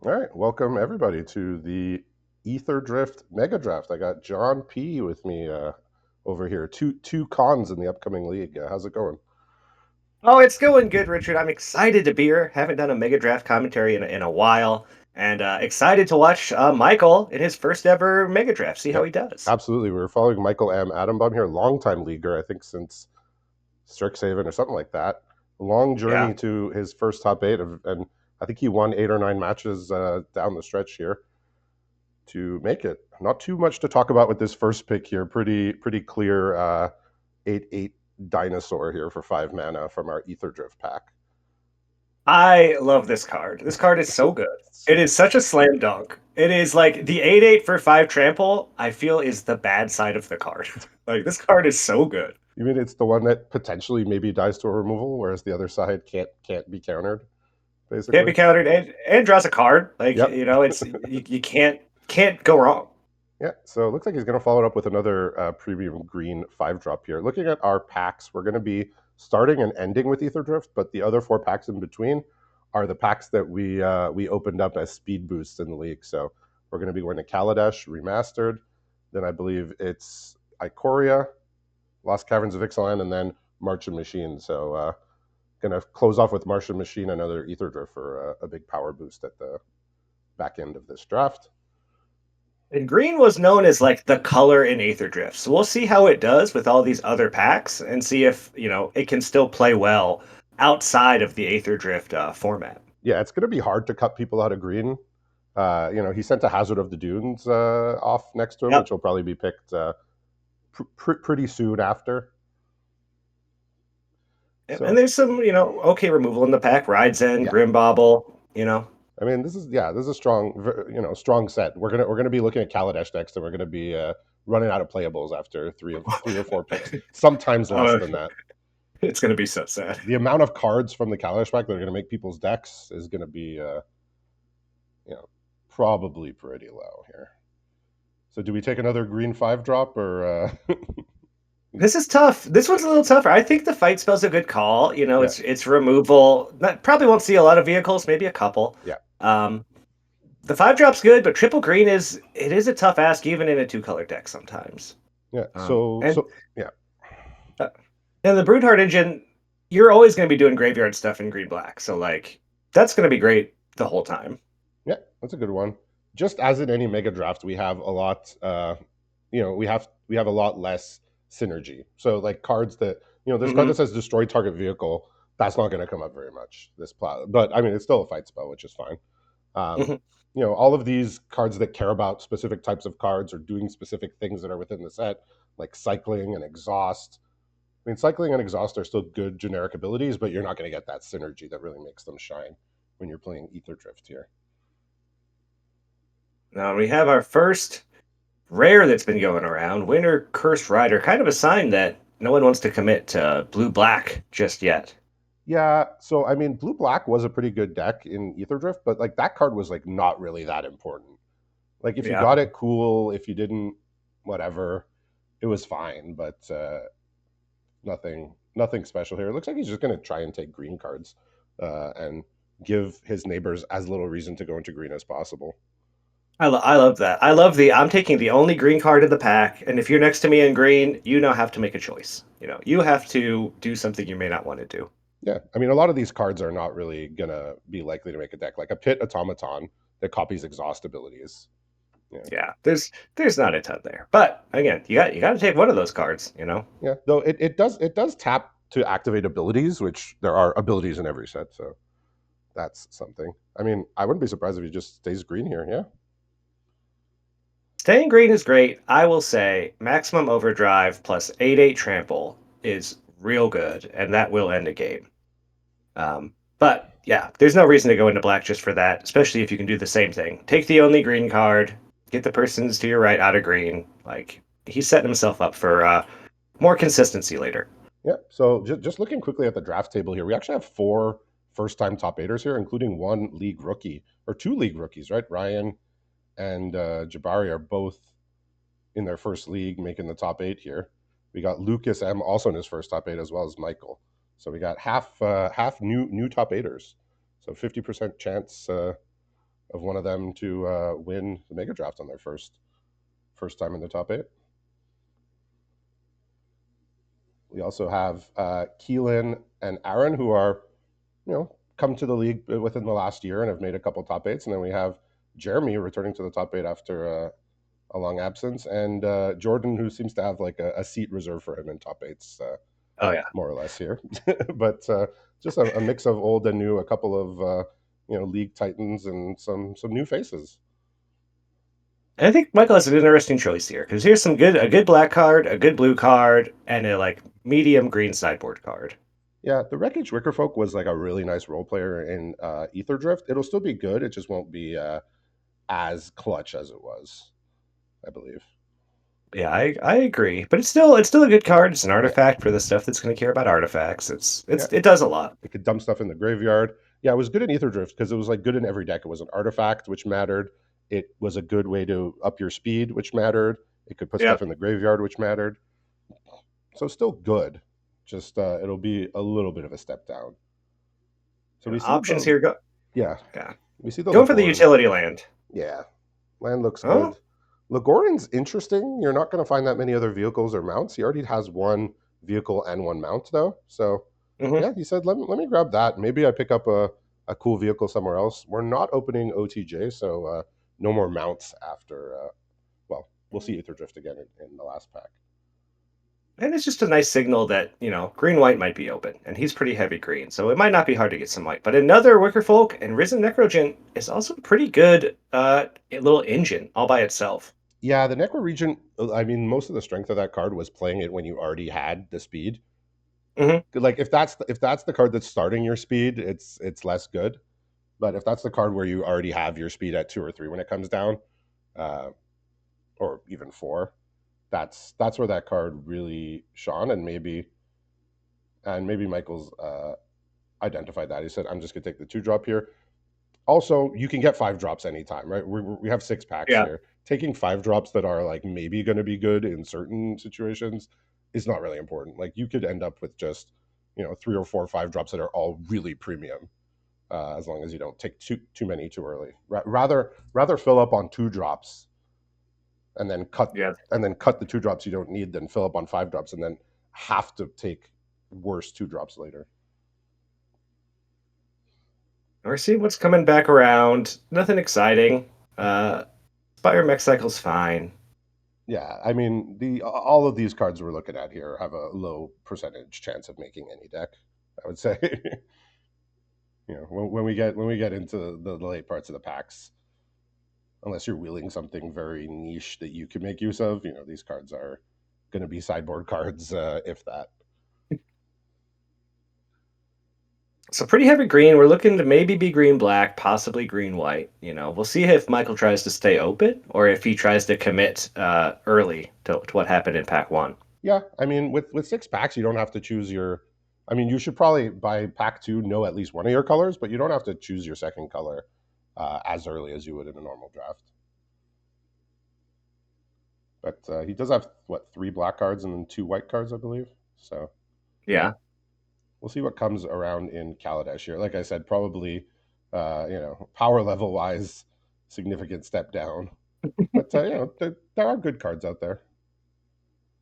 All right, welcome everybody to the Aetherdrift Megadraft. I got John P with me over here. Two cons in the upcoming league. How's it going? Oh, it's going good, Richard. I'm excited to be here. Haven't done a Mega Draft commentary in a while, and excited to watch Michael in his first ever Mega Draft. See how Yep, he does. absolutely. We're following Michael M. Adambaum here, longtime leaguer, I think since Strixhaven or something like that. Long Yeah. journey to his first top eight, and I think he won 8 or 9 matches down the stretch here to make it. Not too much to talk about with this first pick here. Pretty clear 8/8 dinosaur here for 5 mana from our Aetherdrift pack. I love this card. This card is so good. It is such a slam dunk. It is like the 8/8 for 5 trample, I feel is the bad side of the card. Like this card is so good. You mean it's the one that potentially maybe dies to a removal, whereas the other side can't be countered, Can't basically? be countered and draws a card. Like, Yep. it's you can't go wrong. Yeah, so it looks like he's going to follow it up with another premium green 5 drop here. Looking at our packs, we're going to be starting and ending with Aetherdrift, but the other 4 packs in between are the packs that we opened up as speed boosts in the league. So we're going to be going to Kaladesh Remastered, then I believe it's Ikoria, Lost Caverns of Ixalan, and then Martian Machine. So going to close off with Martian Machine, another Aetherdrift for a big power boost at the back end of this draft. And green was known as like the color in Aetherdrift. So we'll see how it does with all these other packs and see if, it can still play well outside of the Aetherdrift format. Yeah, it's going to be hard to cut people out of green. He sent a Hazard of the Dunes off next to him, which Yep. will probably be picked pretty soon after. And So there's some, okay removal in the pack. Rides in, yeah, Grim Bobble. I mean, this is a strong set. We're gonna be looking at Kaladesh next, and we're gonna be running out of playables after three or four picks, sometimes less Uh, than that. it's going to be so sad. The amount of cards from the Kaladesh pack that are gonna make people's decks is gonna be you know probably pretty low here. So do we take another green 5 drop or This is tough. This one's a little tougher. I think the fight spell's a good call. yeah, It's removal. Probably won't see a lot of vehicles, maybe a couple. yeah, Um, The 5 drop's good, but triple green is a tough ask even in a 2 color deck sometimes. yeah. Um, So and so yeah, uh, and the Broodheart engine, you're always going to be doing graveyard stuff in green black, so like that's going to be great the whole time. yeah, that's a good one. Just as in any mega draft, we have a lot. We have a lot less synergy. So like cards that this card that Hmm. says destroy target vehicle. That's not going to come up very much this plot, but I mean it's still a fight spell, which is fine. Um, Hmm. all of these cards that care about specific types of cards or doing specific things that are within the set, like cycling and exhaust. I mean, cycling and exhaust are still good generic abilities, but you're not going to get that synergy that really makes them shine when you're playing Ether Drift here. Now we have our first rare that's been going around. Winter Cursed Rider, kind of a sign that no one wants to commit to blue black just yet. Yeah, so I mean, blue black was a pretty good deck in Ether Drift, but like that card was like not really that important. Like if you Yeah. got it, cool. If you didn't, whatever, it was fine. But nothing special here. It looks like he's just going to try and take green cards and give his neighbors as little reason to go into green as possible. I love that. I love the I'm taking the only green card in the pack, and if you're next to me in green, you now have to make a choice. You have to do something you may not want to do. Yeah, I mean, a lot of these cards are not really gonna be likely to make a deck. Like a Pit Automaton that copies exhaust abilities. Yeah, Yeah, there's not a ton there, but again, you got to take one of those cards. yeah. Though it does tap to activate abilities, which there are abilities in every set. So that's something. I mean, I wouldn't be surprised if he just stays green here. Yeah, Staying green is great. I will say maximum overdrive plus 8/8 trample is real good, and that will end a game. But yeah, there's no reason to go into black just for that, especially if you can do the same thing. Take the only green card, get the persons to your right out of green. Like he's setting himself up for more consistency later. yeah. So just looking quickly at the draft table here, we actually have 4 first-time top eighters here, including one league rookie or 2 league rookies, right? Ryan and Jabari are both in their first league, making the top 8 here. We got Lucas M also in his first top 8 as well as Michael. So we got half new top eighters. So 50% chance of one of them to win the Megadraft on their first time in the top eight. We also have Keelan and Aaron, who are, come to the league within the last year and have made a couple top eights. And then we have Jeremy returning to the top eight after a long absence, and Jordan, who seems to have like a seat reserved for him in top eights, Oh yeah. more or less here. But just a mix of old and new, a couple of league titans and some new faces. I think Michael has an interesting choice here because here's a good black card, a good blue card, and a like medium green sideboard card. Yeah, the Wreckage Wickerfolk was like a really nice role player in Aetherdrift. It'll still be good. It just won't be as clutch as it was, I believe. Yeah, I agree, but it's still a good card. It's an Yeah, artifact for the stuff that's going to care about artifacts. yeah. It does a lot. It could dump stuff in the graveyard. Yeah, it was good in Aetherdrift because it was like good in every deck. It was an artifact, which mattered. It was a good way to up your speed, which mattered. It could put Yeah, stuff in the graveyard, which mattered. So still good. Just it'll be a little bit of a step down. So we see options the here go. yeah, Yeah, we see the going for the Lagoran. utility land. Yeah, land looks Oh, good. Lagoran's interesting. You're not going to find that many other vehicles or mounts. He already has one vehicle and one mount though. So hmm yeah, he said, let me grab that. Maybe I pick up a cool vehicle somewhere else. We're not opening OTJ, so no more mounts after. Well, we'll see Aetherdrift again in the last pack. and it's just a nice signal that green white might be open, and he's pretty heavy green, so it might not be hard to get some white. But another Wickerfolk and Risen Necrogen is also a pretty good little engine all by itself. Yeah, the Necro Regent. I mean, most of the strength of that card was playing it when you already had the speed. hmm Like if that's the card that's starting your speed, it's less good. But if that's the card where you already have your speed at 2 or 3 when it comes down, uh, or even 4, that's where that card really shone, and maybe Michael's identified that. He said, "I'm just gonna take the 2 drop here." Also, you can get 5 drops anytime, right? We have 6 packs Yeah, here. Taking 5 drops that are like maybe going to be good in certain situations is not really important. Like you could end up with just 3 or 4 5 drops that are all really premium, as long as you don't take too many too early. Rather fill up on 2 drops and then yeah. cut the 2 drops you don't need than fill up on 5 drops and then have to take worse 2 drops later. We're seeing what's coming back around. Nothing exciting. Spire Mech Cycle's fine. Yeah, I mean the all of these cards we're looking at here have a low percentage chance of making any deck. I would say, when we get into the late parts of the packs, unless you're wheeling something very niche that you can make use of, these cards are going to be sideboard cards, if that. So pretty heavy green. We're looking to maybe be green black, possibly green white. We'll see if Michael tries to stay open or if he tries to commit early to what happened in pack one. Yeah, I mean with 6 packs, you don't have to choose your. I mean, you should probably by pack 2 know at least one of your colors, but you don't have to choose your second color as early as you would in a normal draft. But he does have what 3 black cards and then 2 white cards, I believe. So Yeah. we'll see what comes around in Kaladesh here. Like I said, probably power level wise, significant step down. But there are good cards out there.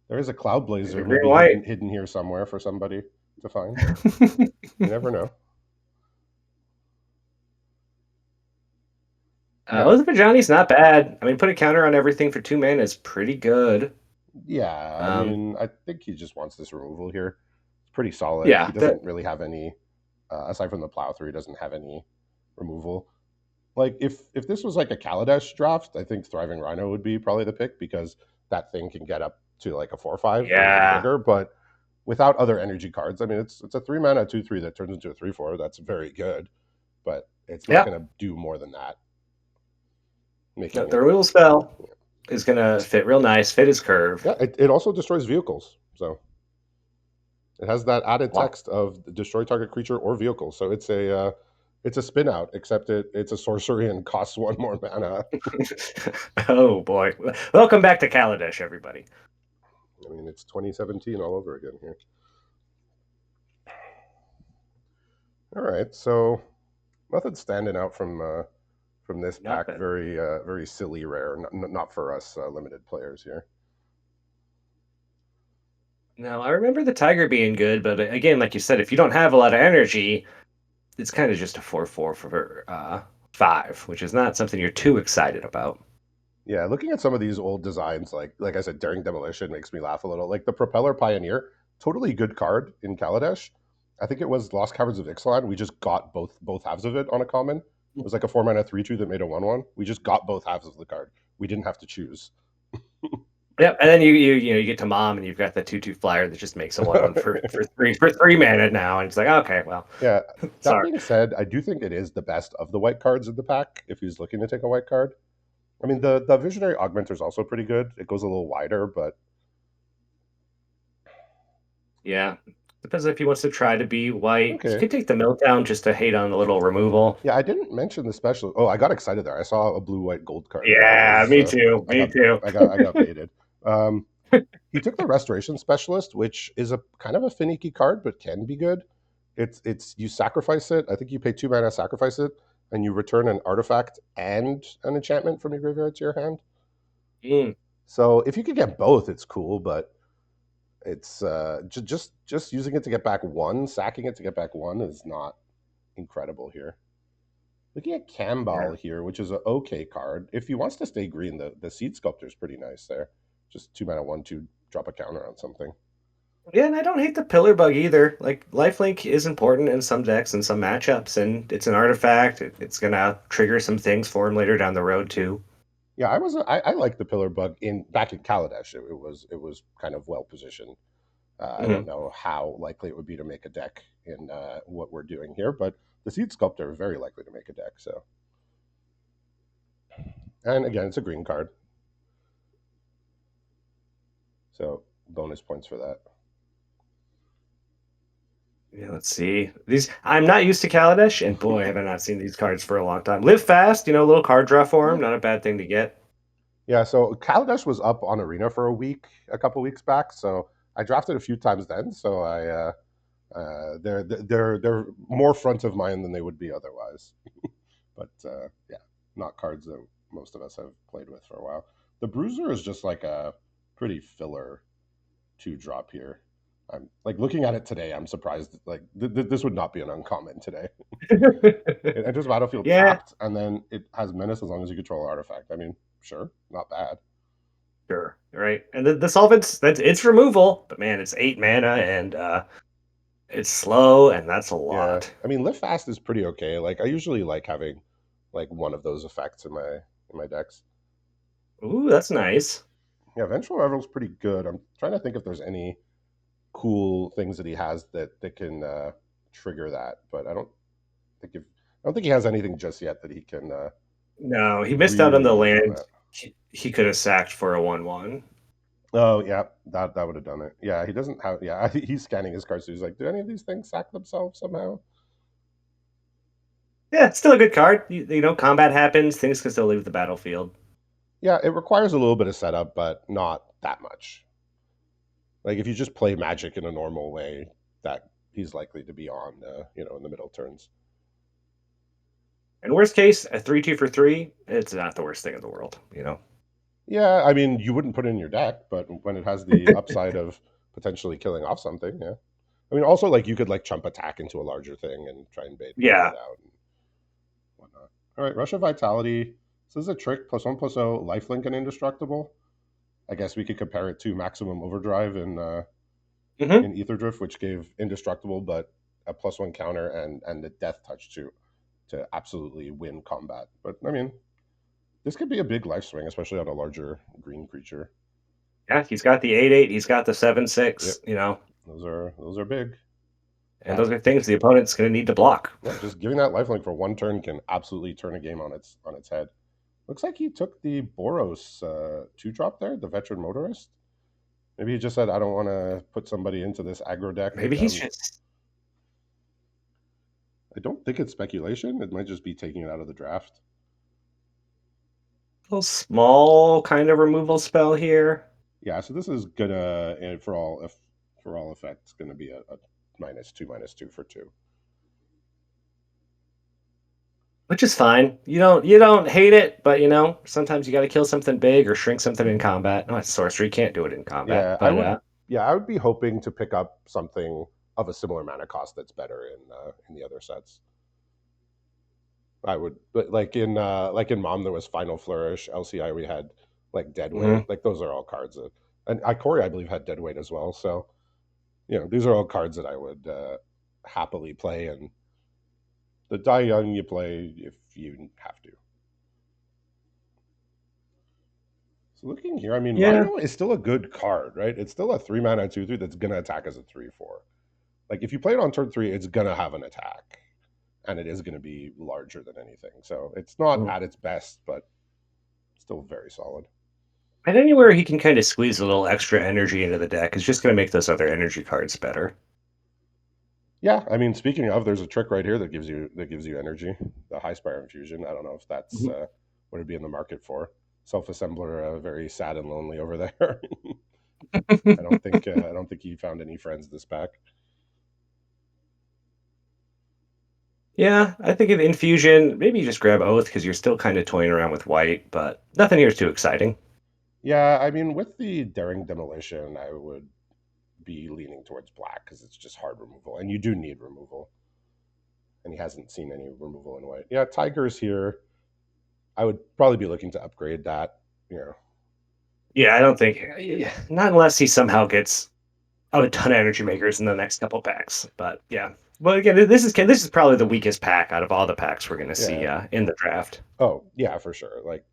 There is a Cloud These are Blazer green maybe white. hidden here somewhere for somebody to find. You never know. Yeah, Elizabeth Johnny's not bad. I mean, put a counter on everything for 2 mana is pretty good. yeah. I Um, mean, I think he just wants this removal here. It's pretty solid. He yeah, that doesn't really have any, aside from the plow through. He doesn't have any removal. Like if this was like a Kaladesh draft, I think Thriving Rhino would be probably the pick because that thing can get up to like a 4/5 or even yeah, bigger. But without other energy cards, I mean, it's a 3 mana 2/3 that turns into a 3/4. That's very good, but it's not yeah. going to do more than that, No, making the it. removal spell is gonna fit real nice, fit his curve. Yeah, it also destroys vehicles. So it has that added Wow. text of destroy target creature or vehicle. So it's a spin out, except it's a sorcery and costs 1 more mana. Oh boy. Welcome back to Kaladesh, everybody. I mean, it's 2017 all over again here. All right, so nothing standing out from from this pack. Nothing. Very silly rare. Not for us limited players here. Now, I remember the Tiger being good, but again, like you said, if you don't have a lot of energy, it's kind of just a 4/4 for 5, which is not something you're too excited about. Yeah, looking at some of these old designs, like I said, Daring Demolition makes me laugh a little. Like the Propeller Pioneer, totally good card in Kaladesh. I think it was Lost Caverns of Ixalan. We just got both halves of it on a common. It was like a 4 mana 3/2 that made a 1/1. We just got both halves of the card. We didn't have to choose. Yep, and then you get to mom and you've got the 2/2 flyer that just makes a 1/1 for 3 mana now, and it's like, okay, well, Yeah. That sorry. being said, I do think it is the best of the white cards in the pack. If he's looking to take a white card, I mean the Visionary Augmenter is also pretty good. It goes a little wider, but Yeah. Depends if he wants to try to be white. He okay. could take the Meltdown just to hate on the little removal. Yeah, I didn't mention the special. Oh, I got excited there. I saw a blue white gold card, and I Yeah, was me too. I Me got too. I got baited. Um, he took the Restoration Specialist, which is a kind of a finicky card, but can be good. It's you sacrifice it. I think you pay 2 mana, sacrifice it, and you return an artifact and an enchantment from your graveyard to your hand. Mm, So if you could get both, it's cool. But it's just using it to get back one, sacking it to get back one is not incredible here. Looking at yeah. Cambal here, which is an okay card. If he wants to stay green, the Seed Sculptor is pretty nice there. Just 2 mana 1/2, drop a counter on something. Yeah, and I don't hate the pillar bug either. Like lifelink is important in some decks and some matchups, and it's an artifact. It's gonna trigger some things for him later down the road too. Yeah, I like the Pillar Bug in back in Kaladesh. It was kind of well positioned. I don't Mhm. know how likely it would be to make a deck in what we're doing here, but the Seed Sculptor is very likely to make a deck. So, and again, it's a green card, so bonus points for that. Yeah, let's see. These I'm not used to Kaladesh, and boy, have I not seen these cards for a long time. Live fast, a little card draw for him. Yeah, Not a bad thing to get. yeah. So Kaladesh was up on Arena for a couple weeks back. So I drafted a few times then. So they're more front of mind than they would be otherwise. But yeah, not cards that most of us have played with for a while. The Bruiser is just like a pretty filler 2 drop here. I'm like looking at it today. I'm surprised. Like this would not be an uncommon today. It enters battlefield Yeah, tapped, and then it has menace as long as you control an artifact. I mean, sure, not bad. sure. Right. And the solvents, that's it's removal, but man, it's 8 mana and it's slow, and that's a Yeah, lot. I mean, live fast is pretty okay. Like I usually like having like one of those effects in my decks. Ooh, that's nice. Yeah, Vengeful Revel's pretty good. I'm trying to think if there's any cool things that he has that can trigger that, but I don't think he has anything just yet that he can No, he missed out on really the use on land that. he could have sacked for a 1/1. Oh yeah, that would have done it. Yeah, he doesn't have. Yeah, he's scanning his cards. So he's like, do any of these things sack themselves somehow? Yeah, it's still a good card. Combat happens, things can still leave the battlefield. Yeah, it requires a little bit of setup, but not that much. Like if you just play Magic in a normal way, that he's likely to be on, in the middle turns. In worst case, a 3/2 for 3, it's not the worst thing in the world. Yeah, I mean, you wouldn't put it in your deck, but when it has the upside of potentially killing off something, yeah. I mean, also like you could like chump attack into a larger thing and try and bait Yeah. it out and whatnot. All right, Rush of Vitality. This is a trick +1/+0 lifelink and indestructible. I guess we could compare it to Maximum Overdrive Hmm. in Aetherdrift, which gave indestructible but a +1 counter and the death touch to absolutely win combat. But I mean, this could be a big life swing, especially on a larger green creature. Yeah, he's got the 8/8, he's got the Yep, 7/6, those are big. and those are things the opponent's going to need to block. Yeah, just giving that lifelink for 1 turn can absolutely turn a game on its head. Looks like he took the Boros 2 drop there, the veteran motorist. Maybe he just said, "I don't want to put somebody into this aggro deck." Maybe he's just I don't think it's speculation. It might just be taking it out of the draft. a little small kind of removal spell here. Yeah, so this is gonna, and for all effects, gonna be a -2/-2 for 2. which is fine. You don't hate it, but sometimes you got to kill something big or shrink something in combat. No, it's sorcery, can't do it in combat. Yeah, I But would. Yeah, I would be hoping to pick up something of a similar mana cost that's better in the other sets. I would, but like in Mom, there was Final Flourish. LCI, we had like Deadweight. mhm. Like those are all cards that, and Ikori, I believe, had Deadweight as well. So these are all cards that I would happily play, and the Die Young you play if you have to. So looking here, I mean, Yeah, Rhino is still a good card, right? It's still a 3 mana 2/3 that's gonna attack as a 3/4. Like if you play it on turn 3, it's gonna have an attack, and it is gonna be larger than anything. So it's not mm. at its best, but still very solid. And anywhere he can kind of squeeze a little extra energy into the deck is just going to make those other energy cards better. Yeah, I mean, speaking of, there's a trick right here that gives you energy. The High Spire Infusion. I don't know if that's Mhm. what it'd be in the market for. Self assembler, very sad and lonely over there. I don't think he found any friends this pack. Yeah, I think in Infusion, maybe you just grab Oath because you're still kind of toying around with white, but nothing here is too exciting. Yeah, I mean, with the Daring Demolition, I would be leaning towards black because it's just hard removal, and you do need removal. And he hasn't seen any removal in white. Yeah, Tiger's here. I would probably be looking to upgrade that. You know, Yeah, I don't think, yeah, not unless he somehow gets a ton of energy makers in the next couple packs. But yeah, well, again, this is probably the weakest pack out of all the packs we're going to see yeah. in the draft. Oh, yeah, for sure. Like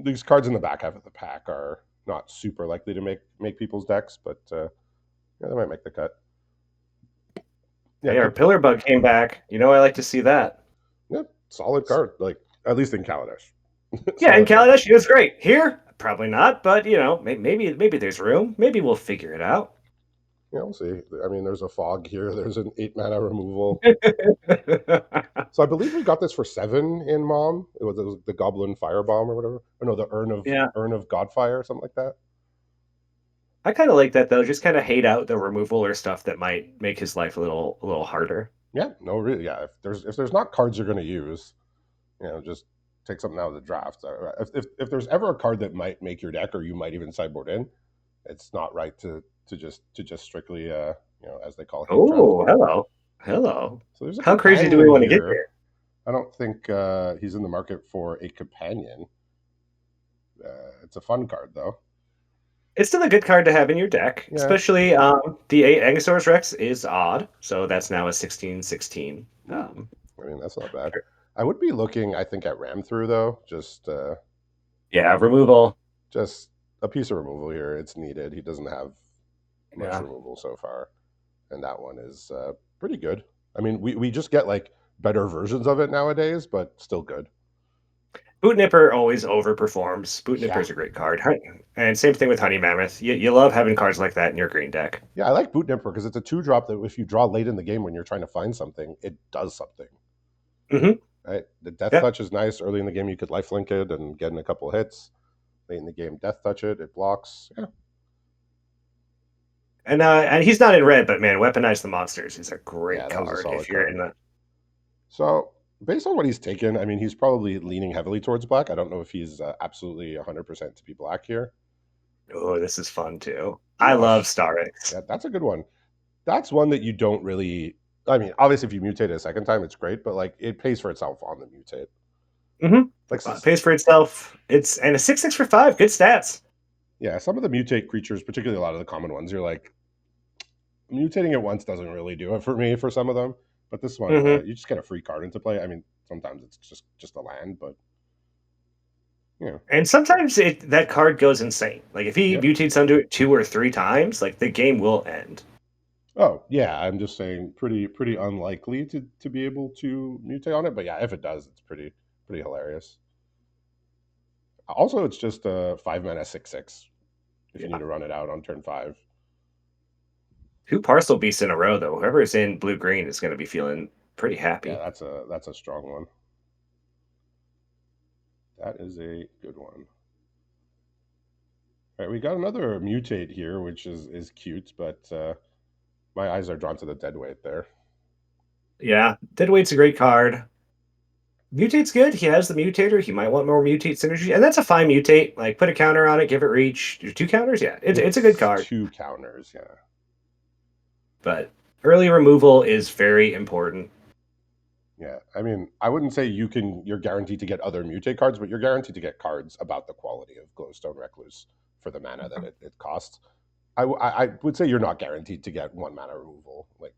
these cards in the back half of the pack are not super likely to make people's decks, but yeah, they might make the cut. Yeah, Hey, our good. Pillar Bug came back. I like to see that. Yeah, solid card. Like at least in Kaladesh, Yeah, in solid card. Kaladesh, it's great. Here, probably not, but maybe there's room. Maybe we'll figure it out. Yeah, we'll see. I mean, there's a fog here. There's an 8 mana removal. So I believe we got this for 7 in Mom. It was the Goblin Firebomb or whatever. Or no, the Yeah, Urn of Godfire or something like that. I kind of like that though. Just kind of hate out the removal or stuff that might make his life a little harder. Yeah, no, really. Yeah, if there's not cards you're going to use, just take something out of the draft. If there's ever a card that might make your deck, or you might even sideboard in, it's not right to just strictly as they call hate draft. Oh, hello, hello. So there's a How crazy do we companion want to get here. here? I don't think he's in the market for a companion. It's a fun card though. It's still a good card to have in your deck, Yeah, especially the 8 Angosaurus Rex is odd, so that's now a 16/16. I mean that's not bad. I would be looking, I think, at Ram through though. Yeah, removal. Just a piece of removal here. It's needed. He doesn't have much Yeah. removal so far, and that one is pretty good. I mean, we just get like better versions of it nowadays, but still good. Boot Nipper always overperforms. Boot Nipper Yeah, is a great card. And same thing with Honey Mammoth. You love having cards like that in your green deck. yeah. I like Boot Nimper because it's a 2 drop that if you draw late in the game when you're trying to find something, it does something. Hmm. Right? The Death Yeah. Touch is nice. Early in the game, you could lifelink it and get in a couple hits. Late in the game, Death Touch it. It blocks. Yeah, And he's not in red, but man, Weaponize the Monsters is a great yeah. That was a card solid if you're card. in the. So based on what he's taken, I mean, he's probably leaning heavily towards black. I don't know if he's absolutely 100% to be black here. Oh, this is fun too. I Oh, love Star X. yeah, that's a good one. That's one that you don't really. I mean, obviously, if you mutate it a second time, it's great, but like it pays for itself on the mutate. Like, Pays for itself. It's and a 6/6 for 5. Good stats. yeah, some of the mutate creatures, particularly a lot of the common ones, you're like mutating it once doesn't really do it for me for some of them. But this one, Hmm. you just get a free card into play. I mean, sometimes it's just a land, but yeah, And sometimes that card goes insane. Like if he yep. mutates onto it 2 or 3 times, like the game will end. Oh yeah, I'm just saying, pretty unlikely to be able to mutate on it. But yeah, if it does, it's pretty hilarious. Also, it's just a 5 mana 6/6 if you need Yeah. to run it out on turn 5. 2 Parcel Beasts in a row, though. Whoever's in blue green is going to be feeling pretty Yeah, happy. that's a strong one. That is a good one. All right, we got another mutate here, which is cute, but my eyes are drawn to the deadweight there. Yeah, Deadweight's a great card. Mutate's good. He has the mutator. He might want more mutate synergy, and that's a fine mutate. Like put a counter on it, give it reach. Two counters, yeah, it's a good It's card. two counters, yeah. But early removal is very important. Yeah, I mean, I wouldn't say you're guaranteed to get other mutate cards, but you're guaranteed to get cards about the quality of Glowstone Recluse for the mana that it costs. I would say you're not guaranteed to get one mana removal, like,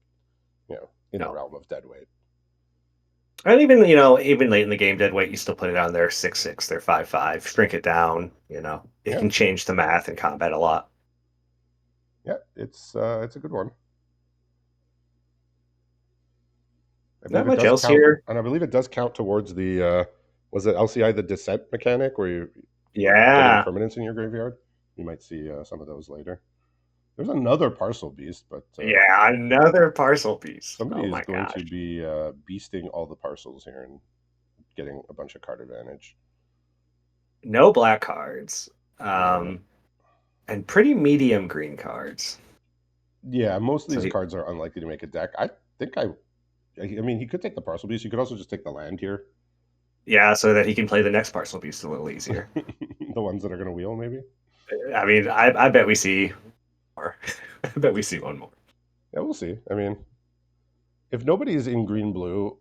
in the No, realm of Deadweight. and even even late in the game, dead weight, you still put it on there 6/6. They're 5/5. Shrink it down. It Yeah, can change the math in combat a lot. yeah, it's a good one. I Not believe it much does else count, here. and I believe it does count towards the was it LCI the descent mechanic where you're getting Yeah, permanents in your graveyard. You might see some of those later. There's another parcel beast, but yeah, another parcel piece. somebody Oh is my going to gosh, be beasting all the parcels here and getting a bunch of card advantage. no black cards. Yeah, Um, and pretty medium green cards. yeah. Most of So these he, cards are unlikely to make a deck. I think I mean, he could take the parcel beast. You could also just take the land here. yeah, so that he can play the next parcel beast a little easier. The ones that are going to wheel, maybe. I mean, I bet we see more. I bet we see one more. Yeah, we'll see. I mean, if nobody's in green blue,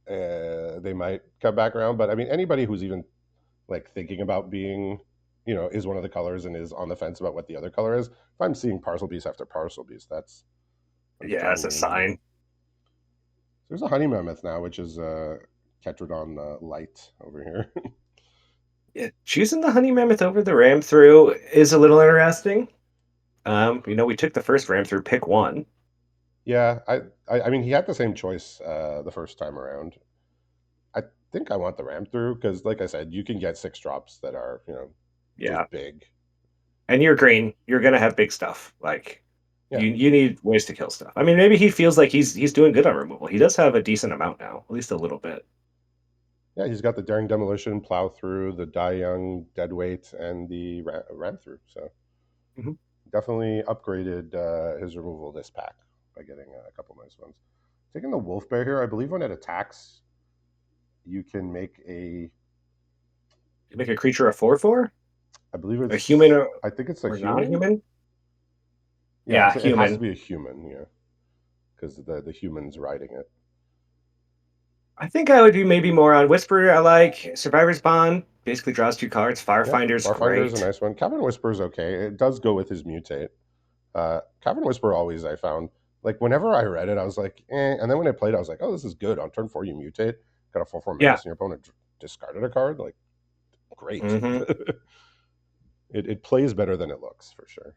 they might come back around. But I mean, anybody who's even like thinking about being, is one of the colors and is on the fence about what the other color is. If I'm seeing parcel beast after parcel beast, that's Yeah, it's telling a me, sign. there's a honey mammoth now, which is Ketrodon light over here. Yeah, choosing the honey mammoth over the ram through is a little interesting. We took the first ram through pick one. Yeah, I mean, he had the same choice the first time around. I think I want the ram through because, like I said, you can get six drops that are Yeah, just big. and you're green. You're gonna have big stuff. Like Yeah, you need ways to kill stuff. I mean, maybe he feels like he's doing good on removal. He does have a decent amount now, at least a little bit. yeah, he's got the daring demolition, plow through, the die young, dead weight, and the ram through. So Mhm. definitely upgraded his removal this pack by getting a couple nice ones. Taking the wolf bear here, I believe when it attacks, you can make a. You make a creature a 4/4, I believe a human it's. I think it's a or human. non-human. Yeah, Yeah, so it has to human. be a human. Yeah, because the human's riding it. I think I would be maybe more on Whisper. I like Survivor's Bond. Basically draws two cards. Yeah, Firefinder's Farfinder is a great. nice one. Cavern Whisper's okay. It does go with his mutate. Cavern Whisper always I found like whenever I read it, I was like, and then when I played, I was like, oh, this is good. On turn four, you mutate, got a 4/4 Yeah. menace, and your opponent discarded a card. Like, great. Hmm. It plays better than it looks for sure.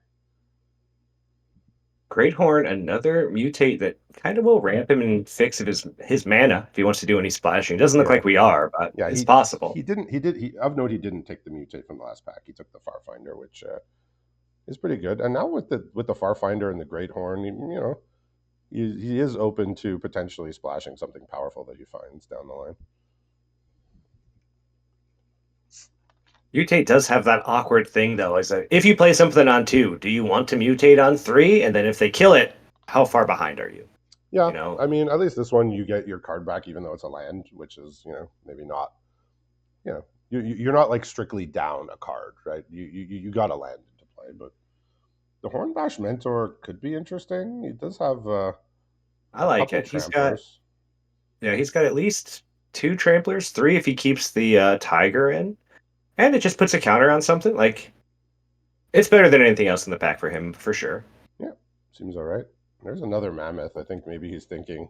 Great Horn, another mutate that kind of will ramp him and fix his mana if he wants to do any splashing. It doesn't look Yeah, like we are, but yeah. it's He possible. didn't he did he of note he didn't take the mutate from the last pack. He took the Farfinder, which is pretty good. And now with the Farfinder and the Great Horn, he is open to potentially splashing something powerful that he finds down the line. Mutate does have that awkward thing though, is that if you play something on two, do you want to mutate on three? And then if they kill it, how far behind are you? Yeah, You know? I mean, at least this one you get your card back, even though it's a land, which is maybe not. You're not like strictly down a card, right? You got a land to play, but the Hornbash Mentor could be interesting. He does have I a like couple it. He's got tramplers. yeah, he's got at least two tramplers, three if he keeps the tiger in. And it just puts a counter on something. Like it's better than anything else in the pack for him, for sure. Yeah, seems all right. There's another mammoth. I think maybe he's thinking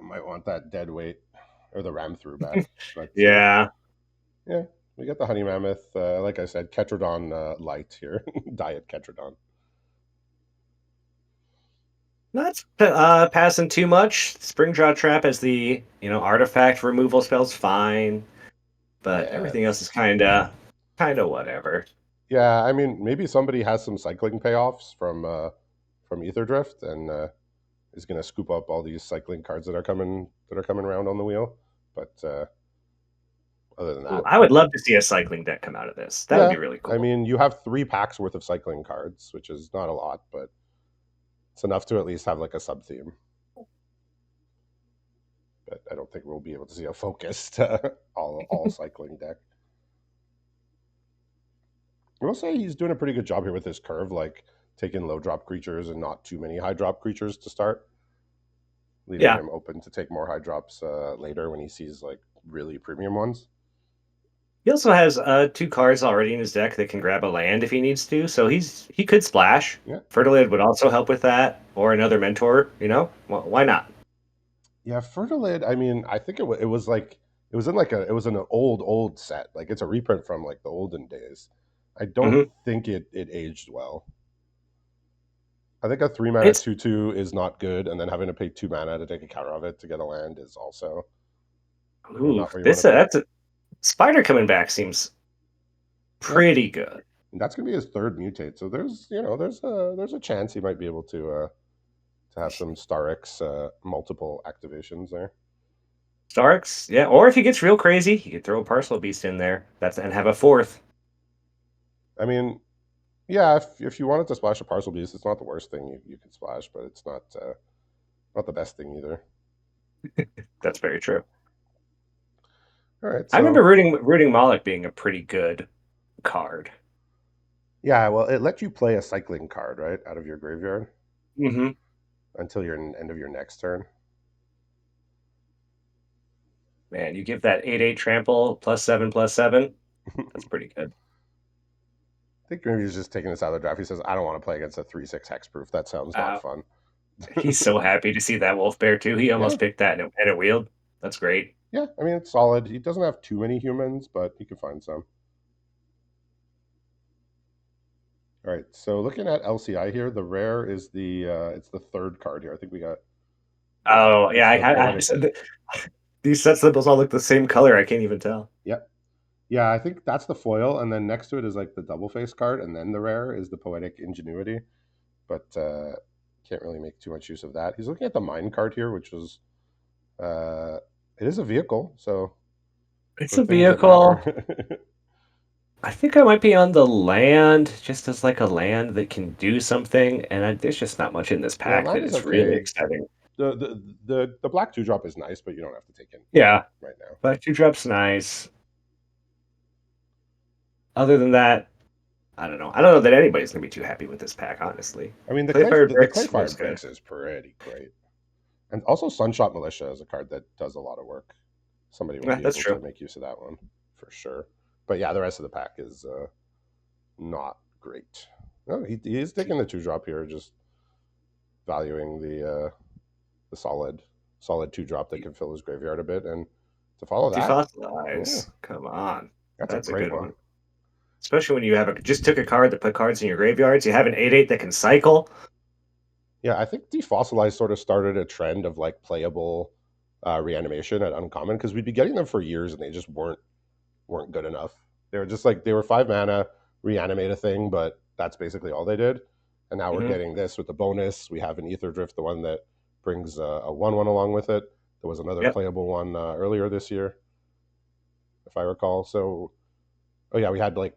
might want that dead weight or the ram through back. But Yeah. yeah, we got the honey mammoth. Like I said, Ketrodon light here, diet Ketrodon. Not passing too much. Springjaw Trap as the artifact removal spells fine, but Yeah, everything else is kind of whatever. yeah. I mean, maybe somebody has some cycling payoffs from Aetherdrift and is going to scoop up all these cycling cards that are coming around on the wheel. But other than Ooh, that, I would love to see a cycling deck come out of this. That would yeah. be really I cool. mean, you have 3 packs worth of cycling cards, which is not a lot, but it's enough to at least have like a sub theme. but I don't think we'll be able to see a focused all cycling deck. I will say he's doing a pretty good job here with his curve, like taking low drop creatures and not too many high drop creatures to start, leaving Yeah. him open to take more high drops later when he sees like really premium ones. He also has two cards already in his deck that can grab a land if he needs to, so he could splash. Yeah, Fertilid would also help with that, or another mentor. Well, why not? yeah. Fertilid. I mean, I think it was like it was in an old set. Like it's a reprint from like the olden days. I don't Hmm. think it aged well. I think a 3 mana It's 2/2 is not good, and then having to pay 2 mana to take a counter of it to get a land is also ooh, not where you want this to be. that's a spider coming back seems Yeah, pretty good. and that's gonna be his third mutate. So there's there's a chance he might be able to have some Starix multiple activations there. Starks, yeah. Or if he gets real crazy, he could throw a Parcel Beast in there. That's and have a fourth. I mean, yeah, if you wanted to splash a Parcel Beast, it's not the worst thing you can splash, but it's not the best thing either. That's very true. All right, I remember so rooting Moloch being a pretty good card. yeah, well, it lets you play a cycling card right out of your graveyard Hmm. until your end of your next turn. Man, you give that 8/8 trample +7/+7. That's pretty good. I think maybe he's just taking this out of the draft. He says, "I don't want to play against a 3/6 hexproof. That sounds not Uh, fun." he's so happy to see that wolf bear too. He Yeah, almost picked that and it wheeled. That's great. yeah. I mean, it's solid. He doesn't have too many humans, but he can find some. All right. So looking at LCI here, the rare is the it's the third card here. I think we got Oh yeah, it's the I poetic. said that these set symbols all look the same color. I can't even tell. Yep. Yeah, I think that's the foil, and then next to it is like the double face card, and then the rare is the poetic ingenuity. But can't really make too much use of that. He's looking at the mine card here, which is uh, it is a vehicle, so It's for a things that vehicle. matter. I think I might be on the land, just as like a land that can do something, and there's just not much in this Yeah, pack land that is is really okay. exciting. The black 2 drop is nice, but you don't have to take it Yeah, right now. but two drops nice. Other than that, I don't know. I don't know that anybody's gonna be too happy with this pack, honestly. I mean, Clayfire the clay Bricks fire was good. bricks is pretty great, and also Sunshot Militia is a card that does a lot of work. Somebody will Yeah, be that's able to true. make use of that one for sure. But yeah, the rest of the pack is not great. No, he is taking the 2 drop here, just valuing the solid 2 drop that can fill his graveyard a bit, and to follow that, yeah, Defossilize. Come on. that's a That's a great good one. one. Especially when you have just took a card that put cards in your graveyards. You have an 8/8 that can cycle. Yeah, I think Defossilized sort of started a trend of like playable reanimation at uncommon because we'd be getting them for years and they just weren't good enough. They were just like they were 5 mana reanimate a thing, but that's basically all they did. And now we're Hmm. getting this with the bonus. We have an Aetherdrift, the one that brings a 1/1 along with it. There was another Yep. playable one earlier this year, if I recall. So, oh yeah, we had like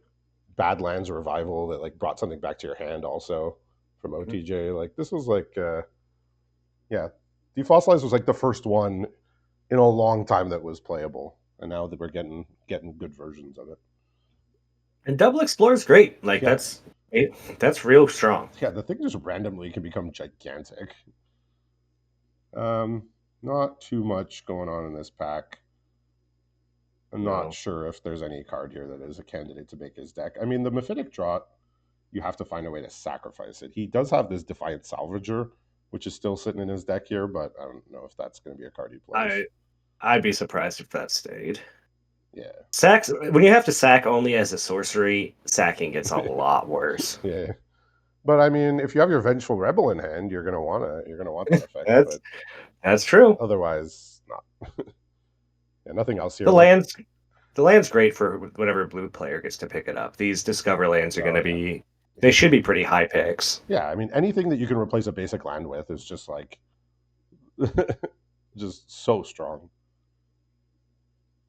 Badlands Revival that like brought something back to your hand also from Mhm. OTJ. Like this was like yeah, Defossilized was like the first one in a long time that was playable, and now that we're getting good versions of it. And Double Explore is great. Like Yeah, that's real strong. yeah, the thing just randomly can become gigantic. Not too much going on in this pack. I'm not No. sure if there's any card here that is a candidate to make his deck. I mean, the Mephitic Draught, you have to find a way to sacrifice it. He does have this Defiant Salvager, which is still sitting in his deck here, but I don't know if that's going to be a card he plays. I I'd be surprised if that stayed. Yeah, Sacks when you have to sack only as a sorcery, sacking gets a lot worse. yeah. But I mean, if you have your Vengeful Rebel in hand, you're gonna want that effect. That's But that's true. otherwise, not. Yeah, nothing else here. The Like, land's the land's great for whatever blue player gets to pick it up. These Discover lands are going oh to yeah, be they yeah, should be pretty high picks. yeah. I mean, anything that you can replace a basic land with is just like just so strong.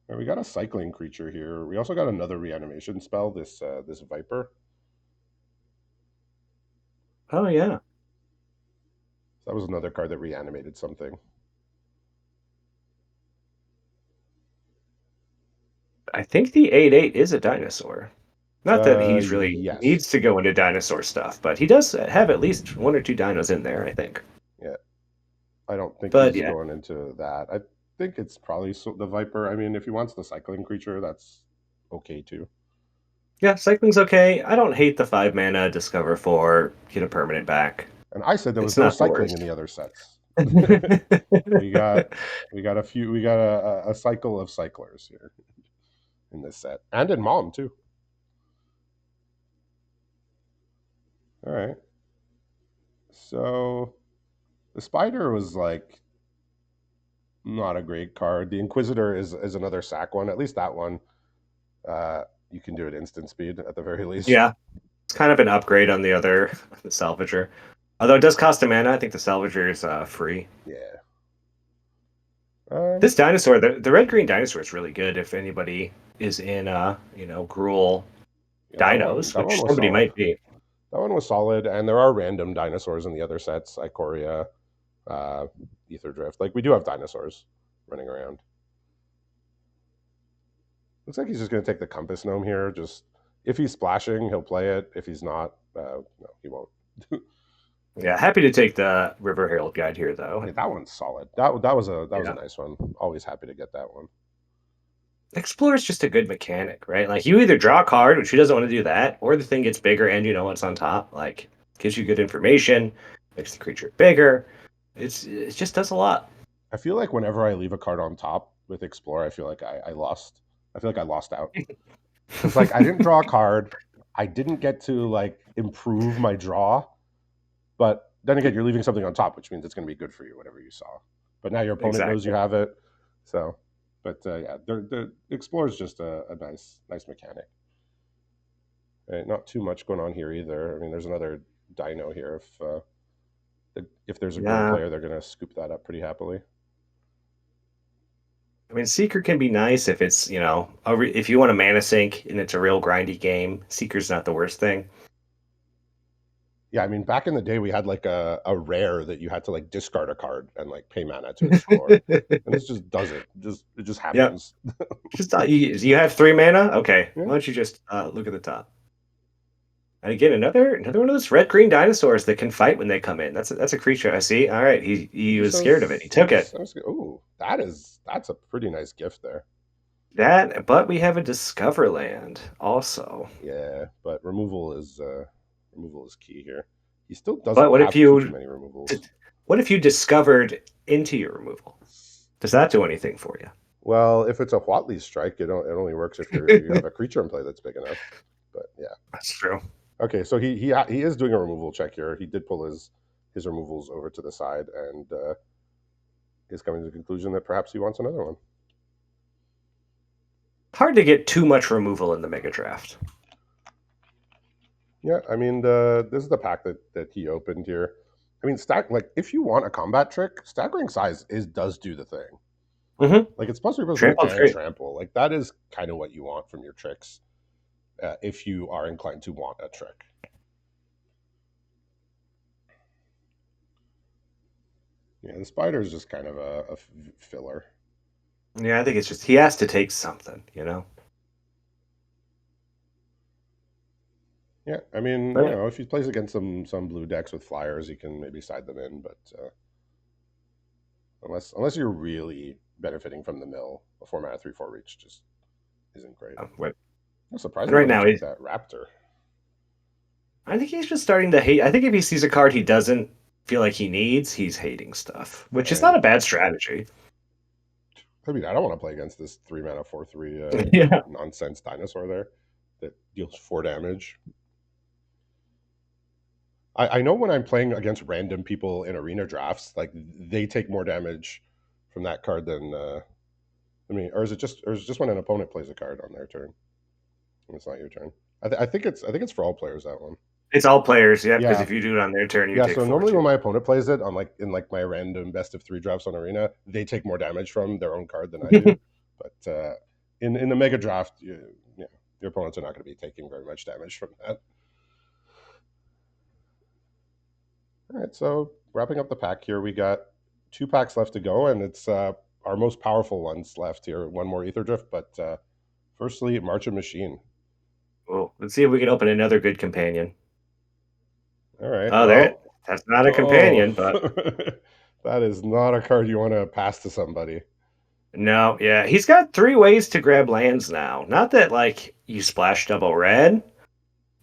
We got a cycling creature here. We also got another reanimation spell. This Viper. Oh yeah. That was another card that reanimated something. I think the 8/8 is a dinosaur. Not that he's really Yes. needs to go into dinosaur stuff, but he does have at least one or two dinos in there, I think. Yeah. I don't think But he's yeah, going into that. I think it's probably the Viper. I mean, if he wants the cycling creature, that's okay too. yeah, cycling's okay. I don't hate the 5 mana Discover 4, get a permanent back. And I said there was It's no not the cycling in worst. the other sets. we got we got a cycle of cyclers here in this set, and in Mom too. All right, so the Spider was like not a great card. The Inquisitor is another sack one. At least that one, you can do it instant speed at the very least. Yeah, it's kind of an upgrade on the other, the Salvager. Although it does cost a mana, I think the Salvager is free. Yeah. This dinosaur, the red green dinosaur, is really good if anybody is in, Gruul Yeah, dinos, that one which was somebody solid. might be. That one was solid, and there are random dinosaurs in the other sets, Ikoria, uh, Aetherdrift. Like we do have dinosaurs running around. Looks like he's just going to take the Compass Gnome here. Just if he's splashing, he'll play it. If he's not, no, he won't. Yeah, happy to take the River Herald guide here, though. Yeah, that one's solid. That was a Yeah. nice one. Always happy to get that one. Explore is just a good mechanic, right? Like you either draw a card, which he doesn't want to do that, or the thing gets bigger and you know what's on top. Like gives you good information, makes the creature bigger. It just does a lot. I feel like whenever I leave a card on top with Explore, I feel like I lost. I feel like I lost out. It's like I didn't draw a card. I didn't get to like improve my draw. But then again, you're leaving something on top, which means it's going to be good for you, whatever you saw. But now your opponent knows you Exactly. have it. So, but yeah, the Explorer is just a nice mechanic. Right, not too much going on here either. I mean, there's another Dino here. If there's a Gruul Yeah. player, they're going to scoop that up pretty happily. I mean, Seeker can be nice if it's, if you want a mana sink and it's a real grindy game. Seeker's not the worst thing. Yeah, I mean, back in the day, we had like a rare that you had to like discard a card and like pay mana to explore, and this just does it. It just Yep. happens. Just you have 3 mana. Okay, Yeah. why don't you just look at the top? And again, another one of those red green dinosaurs that can fight when they come in. That's a creature I see. All right, he was scared of it. He took it. Oh, that's a pretty nice gift there. That, but we have a Discover Land also. Yeah, but removal is key here. He still doesn't But have too many removals. what if you discovered into your removal? Does that do anything for Well, if it's a Huatley strike, it only works if you have you? a creature in play that's big enough. But yeah, That's true. okay. So he is doing a removal check here. He did pull his removals over to the side and is coming to the conclusion that perhaps he wants another one. Hard to get too much removal in the Megadraft. Yeah, I mean this is the pack that he opened here. I mean, like if you want a combat trick, staggering size does do the thing. Mm-hmm. Like it's plus 3/+3 Trample's and great. trample. Like that is kind of what you want from your tricks, if you are inclined to want a trick. Yeah, the spider is just kind of a filler. Yeah, I think it's just he has to take something. Yeah, I mean, But if he plays against some blue decks with flyers, he can maybe side them in. But unless you're really benefiting from the mill, a 4 mana 3/4 reach just isn't great. wait. I'm And surprised right he now took he's. that raptor. I think he's just starting to hate. I think if he sees a card he doesn't feel like he needs, he's hating stuff, which is not And a bad strategy. I mean, I don't want to play against this 3 mana 4/3 Yeah. nonsense dinosaur there that deals 4 damage. I know when I'm playing against random people in arena drafts, like they take more damage from that card than I mean, or is it just when an opponent plays a card on their turn and it's not your turn? I think it's for all players that one. It's all players, yeah, because Yeah, if you do it on their turn, you yeah. take So four normally when too. my opponent plays it on like in like my random best of 3 drafts on arena, they take more damage from their own card than I do. But in the mega draft, your opponents are not going to be taking very much damage from that. All right, so wrapping up the pack here, we got 2 packs left to go, and it's our most powerful ones left here. One more Aetherdrift, but Firstly, March of Machine. Oh, let's see if we can open another good companion. All right. Oh, there. Well, That's not a oh, companion, but that is not a card you want to pass to somebody. no, yeah. He's got 3 ways to grab lands now. Not that like you splash double red,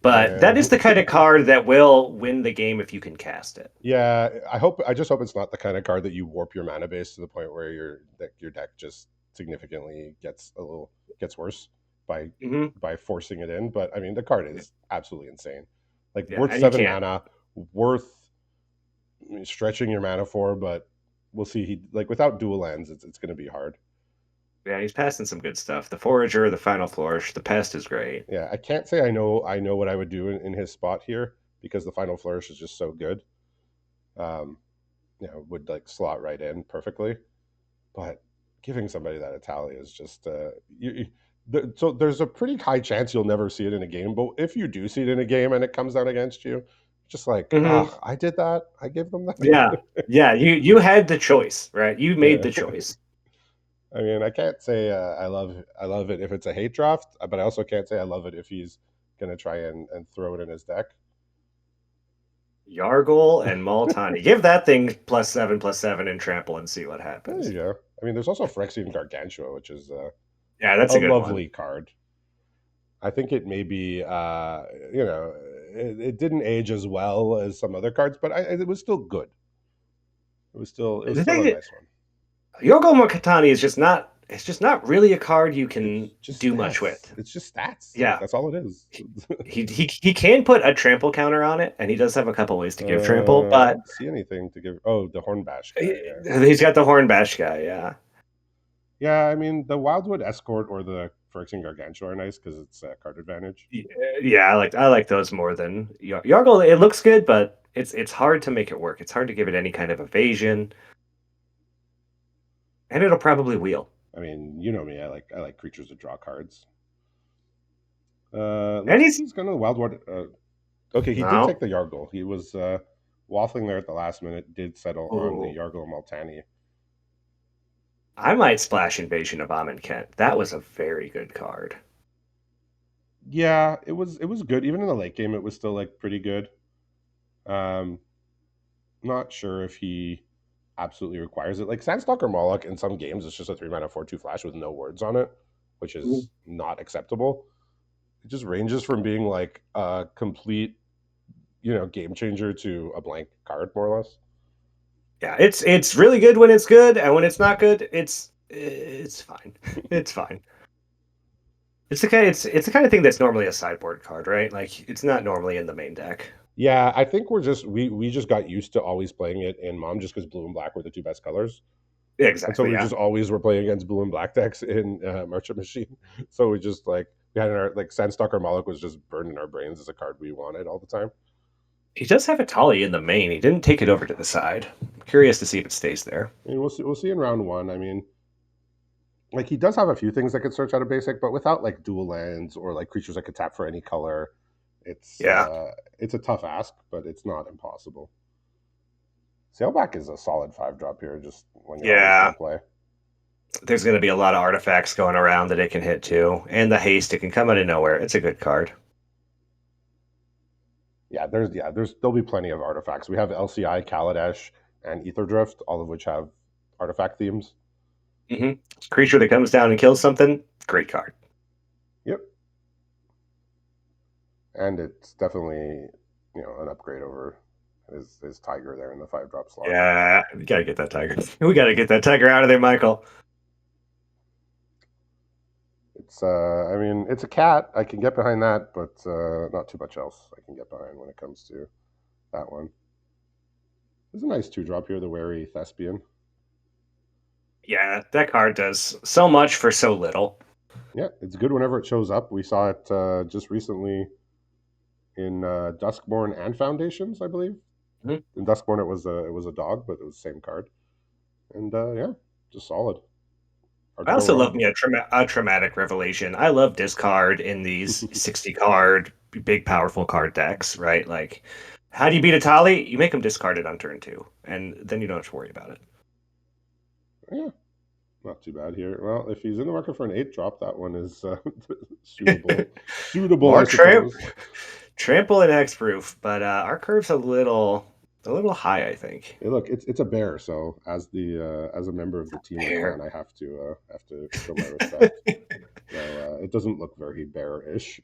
but that Yeah. is the kind of card that will win the game if you can cast it. Yeah, I just hope it's not the kind of card that you warp your mana base to the point where your deck just significantly gets worse by Hmm. forcing it in. But I mean, the card is absolutely insane. Like Yeah, worth and you 7 can't. mana, worth stretching your mana for, but we'll see. He like without dual lands, it's going to be hard. Yeah, he's passing some good stuff. The Forager, the Final Flourish, the Pest is great. Yeah, I can't say I know what I would do in his spot here because the final flourish is just so good. Um, would like slot right in perfectly. But giving somebody that Italia is just so there's a pretty high chance you'll never see it in a game. But if you do see it in a game and it comes out against you, just like Hmm. I did that. I gave them Yeah, that. yeah. You had the choice, right? You made Yeah. the choice. I mean, I can't say I love it if it's a hate draft, but I also can't say I love it if he's gonna try and throw it in his deck. Yargle and Multani. Give that thing +7/+7 and trample and see what There you happens. go. I mean, there's also Phyrexian Gargantua, which is Yeah, that's a a good one. lovely card. I think it may be, it didn't age as well as some other cards, but it was still good. It was The still a thing, nice one. Yorgo Makatani is just not. It's just not really a card you can It's just do much with. stats. It's just stats. Like Yeah, that's all it is. he can put a trample counter on it, and he does have a couple ways to give trample, I but don't see anything to give. Oh, the Hornbash guy. Yeah, he's got the Hornbash guy. Yeah, yeah. I mean, the Wildwood Escort or the Phyrexian Gargantua are nice because it's card advantage. yeah. I like those more than Yargle. It looks good, but it's hard to make it work. It's hard to give it any kind of evasion, and it'll probably wheel. I mean, you know me. I like creatures that draw cards. And Looks like he's he's gonna Wildwood. Okay, he did take no. the Yargle. He was waffling there at the last minute. Did settle on the Ooh, Yargle Multani. I might splash Invasion of Amin Kent. That was a very good card. Yeah, it was good. Even in the late game, it was still like pretty good. Um, not sure if he absolutely requires it. Like Sandstalker Moloch in some games, it's just a 3 mana 4/2 flash with no words on it, which is not acceptable. It just ranges from being like a complete, game changer to a blank card, more or less. Yeah, it's really good when it's good, and when it's not good, it's fine. It's fine. It's the kind of thing that's normally a sideboard card, right? Like it's not normally in the main deck. Yeah, I think we just got used to always playing it in Mom just because blue and black were the two best colors, Yeah, and so exactly. we Yeah. just always were playing against blue and black decks in Merchant Machine. So we just like we had in our like Sandstalker Moloch was just burned in our brains as a card we wanted all the time. He does have a Tali in the main. He didn't take it over to the side. I'm curious to see if it stays there. I mean, we'll see in round one. I mean, like he does have a few things that could search out of basic, but without like dual lands or like creatures that could tap for any color, Yeah. it's a tough ask, but it's not impossible. Sailback is a solid 5 drop here, just when you're always Yeah. going to play. There's going to be a lot of artifacts going around that it can hit too, and the haste it can come out of nowhere. It's a good card. There'll be plenty of artifacts. We have LCI, Kaladesh, and Aetherdrift, all of which have artifact themes. Hmm. Creature that comes down and kills something, great card. Yep, and it's definitely an upgrade over his Tiger there in the 5 drop slot. Yeah, we gotta get that tiger. We gotta get that tiger out of there, Michael. It's I mean it's a cat. I can get behind that, but not too much else I can get behind when it comes to that one. There's a nice 2 drop here, the Wary Thespian. Yeah, that card does so much for so little. Yeah, it's good whenever it shows up. We saw it just recently in Duskborn and Foundations, I believe. Mhm. In Duskborn, it was a dog, but it was the same card, and yeah, just solid. Hard I to go also wrong. love me a traumatic revelation. I love discard in these 60 card, big, powerful card decks, right? Like, how do you beat a Tali? You make them discard it on turn 2, and then you don't have to worry about it. Yeah, Not too bad here. Well, if he's in the market for an 8 drop, that one is suitable. Suitable, I More suppose. trample and hexproof, but our curve's a little high, I think. Hey, look, it's a bear. So as a member of the team and clan, Here. I have to show my respect. So it doesn't look very bearish.